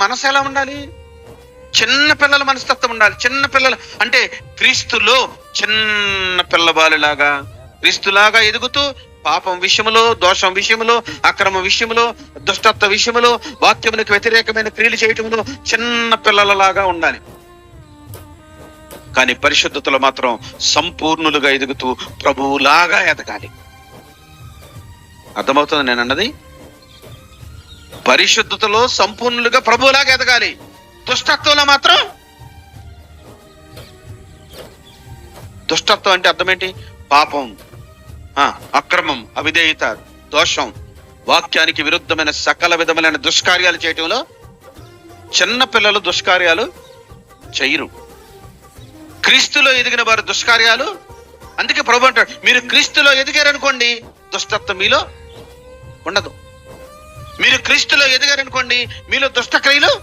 మనసు ఎలా ఉండాలి? చిన్న పిల్లల మనస్తత్వం ఉండాలి. చిన్న పిల్లలు అంటే క్రీస్తులో చిన్న పిల్లవాళ్ళలాగా, క్రీస్తులాగా ఎదుగుతూ పాపం విషయంలో, దోషం విషయంలో, అక్రమ విషయంలో, దుష్టత్వ విషయంలో, వాక్యములకు వ్యతిరేకమైన క్రియలు చేయటంలో చిన్న పిల్లలలాగా ఉండాలి. కానీ పరిశుద్ధతలో మాత్రం సంపూర్ణులుగా ఎదుగుతూ ప్రభువులాగా ఎదగాలి. అర్థమవుతుంది నేను అన్నది? పరిశుద్ధతలో సంపూర్ణులుగా ప్రభువులాగా ఎదగాలి. దుష్టత్వంలో మాత్రం, దుష్టత్వం అంటే అర్థం ఏంటి? పాపం, అక్రమం, అవిధేయత, దోషం, వాక్యానికి విరుద్ధమైన సకల విధములైన దుష్కార్యాలు చేయటంలో చిన్న పిల్లలు దుష్కార్యాలు చేయరు. క్రీస్తులో ఎదిగిన వారు దుష్కార్యాలు. అందుకే ప్రభు అంటాడు, మీరు క్రీస్తులో ఎదిగారనుకోండి దుష్టత్వం మీలో ఉండదు. మీరు క్రీస్తులో ఎదిగారనుకోండి మీలో దుష్టక్రియలు